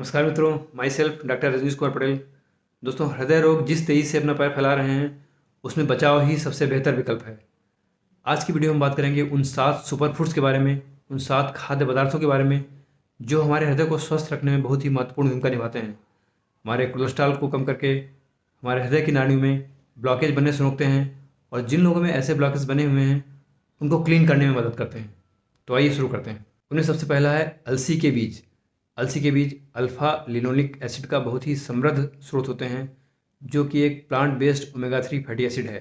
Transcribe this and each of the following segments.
नमस्कार मित्रों, myself doctor Rajnish Kumar Patel. दोस्तों, हृदय रोग जिस तेज़ी से अपना पैर फैला रहे हैं उसमें बचाव ही सबसे बेहतर विकल्प है। आज की वीडियो में बात करेंगे उन 7 सुपर फूड्स के बारे में, उन 7 खाद्य पदार्थों के बारे में जो हमारे हृदय को स्वस्थ रखने में बहुत ही महत्वपूर्ण भूमिका निभाते हैं। हमारे कोलेस्ट्रॉल को कम करके हमारे हृदय की नाड़ियों में ब्लॉकेज बनने से रोकते हैं और जिन लोगों में ऐसे ब्लॉकेज बने हुए हैं उनको क्लीन करने में मदद करते हैं। तो आइए शुरू करते हैं। उनमें सबसे पहला है अलसी के बीज। अलसी के बीज अल्फा लिनोलिक एसिड का बहुत ही समृद्ध स्रोत होते हैं, जो कि एक plant based omega 3 fatty acid है।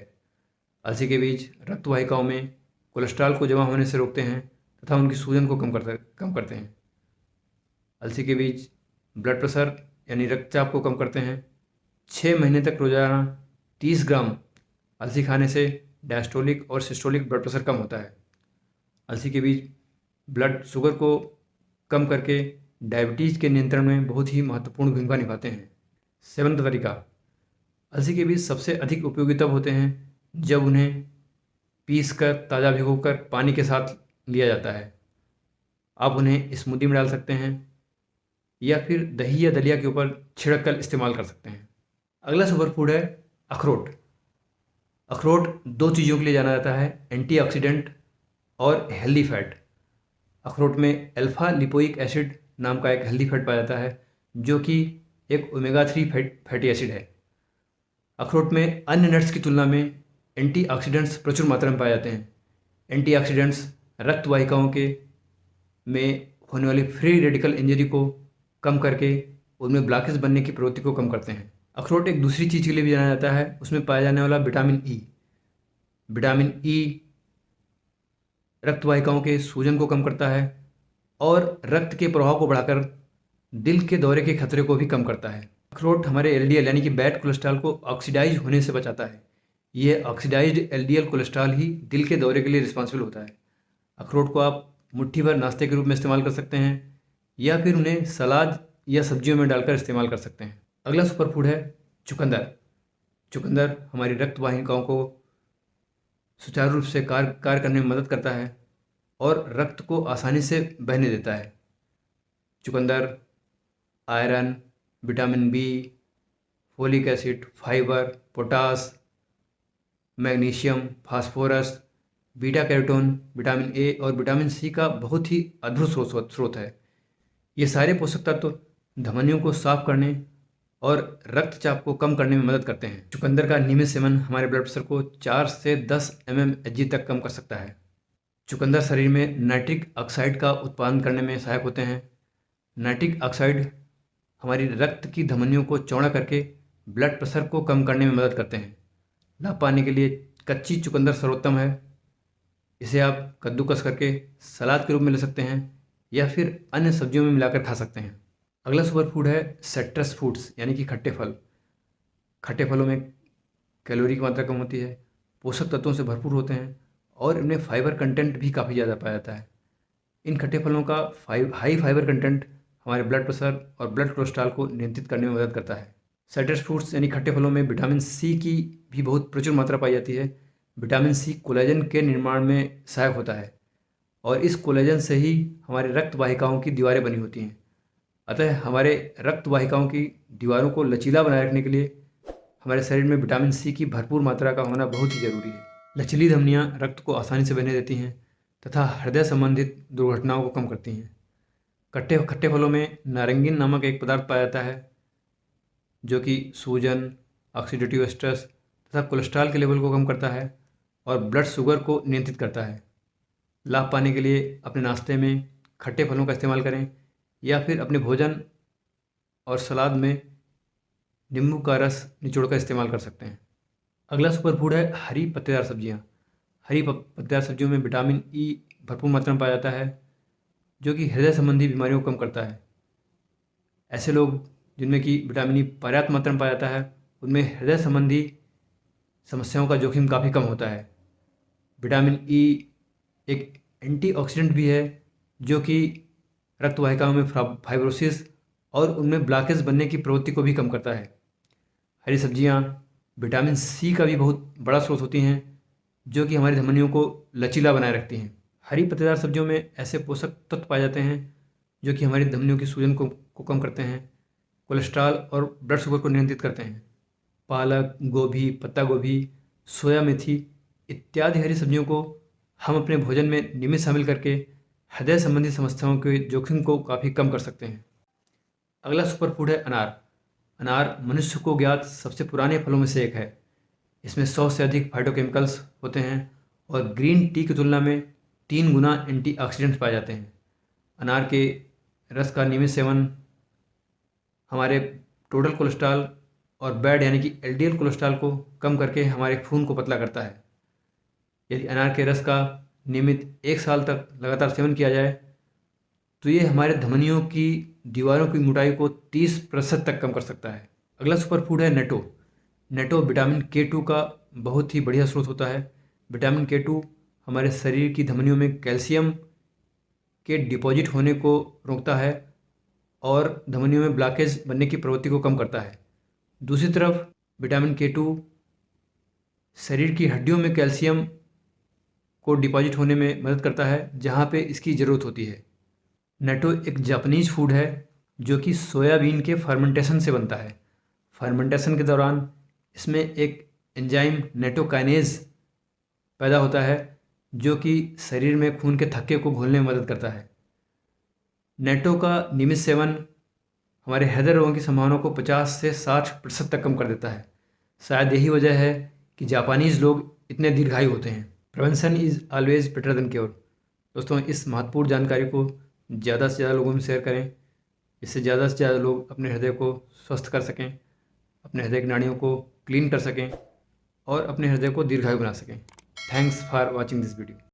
अलसी के बीज रक्त वाहिकाओं में कोलेस्ट्रॉल को जमा होने से रोकते हैं तथा उनकी सूजन को कम करते हैं। अलसी के बीज ब्लड प्रेशर यानी रक्तचाप को कम करते हैं। 6 महीने तक रोजाना 30 ग्राम अलसी खाने से डायस्टोलिक और सिस्टोलिक ब्लड प्रेशर कम होता है। अलसी के बीज ब्लड शुगर को कम करके डायबिटीज़ के नियंत्रण में बहुत ही महत्वपूर्ण भूमिका निभाते हैं। सेवन का तरीका। अलसी के बीज सबसे अधिक उपयोगी तब होते हैं जब उन्हें पीस कर ताज़ा भिगोकर पानी के साथ लिया जाता है। आप उन्हें स्मूदी में डाल सकते हैं या फिर दही या दलिया के ऊपर छिड़क कर इस्तेमाल कर सकते हैं। अगला सुपर फूड है अखरोट। अखरोट 2 चीज़ों के लिए जाना जाता है, एंटीऑक्सीडेंट और हेल्दी फैट। अखरोट में अल्फा लिपोइक एसिड नाम का एक हेल्दी फैट पाया जाता है, जो कि एक ओमेगा 3 फैटी एसिड है। अखरोट में अन्य नट्स की तुलना में एंटीऑक्सीडेंट्स प्रचुर मात्रा में पाए जाते हैं। एंटीऑक्सीडेंट्स रक्त वाहिकाओं के में होने वाली फ्री रेडिकल इंजरी को कम करके उनमें ब्लॉकेज बनने की प्रवृत्ति को कम करते हैं। अखरोट एक दूसरी चीज़ के लिए भी जाना जाता है, उसमें पाया जाने वाला विटामिन ई। विटामिन ई रक्त वाहिकाओं के सूजन को कम करता है और रक्त के प्रवाह को बढ़ाकर दिल के दौरे के खतरे को भी कम करता है। अखरोट हमारे एलडीएल यानी कि बैड कोलेस्ट्रॉल को ऑक्सीडाइज होने से बचाता है। ये ऑक्सीडाइज्ड एलडीएल कोलेस्ट्रॉल ही दिल के दौरे के लिए रिस्पॉन्सिबल होता है। अखरोट को आप मुट्ठी भर नाश्ते के रूप में इस्तेमाल कर सकते हैं या फिर उन्हें सलाद या सब्जियों में डालकर इस्तेमाल कर सकते हैं। अगला सुपर फूड है चुकंदर। चुकंदर हमारी रक्त वाहिकाओं को सुचारू रूप से कार्य करने में मदद करता है और रक्त को आसानी से बहने देता है। चुकंदर iron, vitamin B, folic acid, fibre, potash, magnesium, phosphorus, beta carotene, vitamin A और विटामिन सी का बहुत ही अद्भुत स्रोत है। ये सारे पोषक तत्व धमनियों को साफ करने और रक्तचाप को कम करने में मदद करते हैं। चुकंदर का नियमित सेवन हमारे ब्लड प्रेशर को 4 से 10 mmHg तक कम कर सकता है। चुकंदर शरीर में नाइट्रिक ऑक्साइड का उत्पादन करने में सहायक होते हैं। नाइट्रिक ऑक्साइड हमारी रक्त की धमनियों को चौड़ा करके ब्लड प्रेशर को कम करने में मदद करते हैं। लाभ पाने के लिए कच्ची चुकंदर सर्वोत्तम है। इसे आप कद्दूकस करके सलाद के रूप में ले सकते हैं या फिर अन्य सब्जियों में मिलाकर खा सकते हैं। अगला सुपर फूड है सिट्रस फ्रूट्स यानी कि खट्टे फल। खट्टे फलों में कैलोरी की मात्रा कम होती है, पोषक तत्वों से भरपूर होते हैं और इनमें फाइबर कंटेंट भी काफ़ी ज़्यादा पाया जाता है। इन खट्टे फलों का हाई फाइबर कंटेंट हमारे ब्लड प्रेशर और ब्लड कोलेस्ट्रॉल को नियंत्रित करने में मदद करता है। साइट्रस फ्रूट्स यानी खट्टे फलों में विटामिन सी की भी बहुत प्रचुर मात्रा पाई जाती है। विटामिन सी कोलेजन के निर्माण में सहायक होता है और इस कोलेजन से ही हमारे रक्त वाहिकाओं की दीवारें बनी होती हैं। अतः हमारे रक्त वाहिकाओं की दीवारों को लचीला बनाए रखने के लिए हमारे शरीर में विटामिन सी की भरपूर मात्रा का होना बहुत ही ज़रूरी है। लचीली धमनियाँ रक्त को आसानी से बहने देती हैं तथा हृदय संबंधित दुर्घटनाओं को कम करती हैं। खट्टे फलों में नारंगीन नामक एक पदार्थ पाया जाता है जो कि सूजन, ऑक्सीडेटिव स्ट्रेस तथा कोलेस्ट्रॉल के लेवल को कम करता है और ब्लड शुगर को नियंत्रित करता है। लाभ पाने के लिए अपने नाश्ते में खट्टे फलों का इस्तेमाल करें या फिर अपने भोजन और सलाद में नींबू का रस निचोड़कर इस्तेमाल कर सकते हैं। अगला सुपर फूड है हरी पत्तेदार सब्जियां। हरी पत्तेदार सब्जियों में विटामिन ई भरपूर मात्रा में पाया जाता है जो कि हृदय संबंधी बीमारियों को कम करता है। ऐसे लोग जिनमें कि विटामिन ई पर्याप्त मात्रा में पाया जाता है उनमें हृदय संबंधी समस्याओं का जोखिम काफ़ी कम होता है। विटामिन ई एक एंटीऑक्सीडेंट भी है जो कि रक्त वाहिकाओं में फाइब्रोसिस और उनमें ब्लॉकेज बनने की प्रवृत्ति को भी कम करता है। हरी सब्जियां विटामिन सी का भी बहुत बड़ा स्रोत होती हैं जो कि हमारी धमनियों को लचीला बनाए रखती हैं। हरी पत्तेदार सब्जियों में ऐसे पोषक तत्व पाए जाते हैं जो कि हमारी धमनियों की सूजन को कम करते हैं कोलेस्ट्रॉल और ब्लड शुगर को नियंत्रित करते हैं। पालक, गोभी, पत्ता गोभी, सोया मेथी इत्यादि हरी सब्जियों को हम अपने भोजन में नियमित शामिल करके हृदय संबंधी समस्याओं के जोखिम को काफ़ी कम कर सकते हैं। अगला सुपर फूड है अनार। अनार मनुष्य को ज्ञात सबसे पुराने फलों में से एक है। इसमें 100 से अधिक फाइटोकेमिकल्स होते हैं और ग्रीन टी की तुलना में 3 गुना एंटीऑक्सीडेंट्स पाए जाते हैं। अनार के रस का नियमित सेवन हमारे टोटल कोलेस्ट्रॉल और बैड यानी कि एलडीएल कोलेस्ट्रॉल को कम करके हमारे खून को पतला करता है। यदि अनार के रस का नियमित 1 साल तक लगातार सेवन किया जाए तो ये हमारे धमनियों की दीवारों की मोटाई को 30% तक कम कर सकता है। अगला सुपर फूड है नेटो। नेटो विटामिन K2 का बहुत ही बढ़िया स्रोत होता है। विटामिन K2 हमारे शरीर की धमनियों में कैल्शियम के डिपॉजिट होने को रोकता है और धमनियों में ब्लॉकेज बनने की प्रवृत्ति को कम करता है। दूसरी तरफ विटामिन K2 शरीर की हड्डियों में कैल्शियम को डिपॉजिट होने में मदद करता है जहाँ पे इसकी ज़रूरत होती है। नेटो एक जापानीज फूड है जो कि सोयाबीन के फर्मेंटेशन से बनता है। फर्मेंटेशन के दौरान इसमें एक एंजाइम नेटोकाइनेज पैदा होता है जो कि शरीर में खून के थक्के को घोलने में मदद करता है। नेटो का नियमित सेवन हमारे हृदय रोगों की संभावना को 50 से 60% तक कम कर देता है। शायद यही वजह है कि जापानीज लोग इतने दीर्घायु होते हैं। Prevention is always better than cure. दोस्तों, इस महत्वपूर्ण जानकारी को ज़्यादा से ज़्यादा लोगों में शेयर करें, इससे ज़्यादा से ज़्यादा लोग अपने हृदय को स्वस्थ कर सकें, अपने हृदय की नाड़ियों को क्लीन कर सकें और अपने हृदय को दीर्घायु बना सकें। Thanks for watching this video.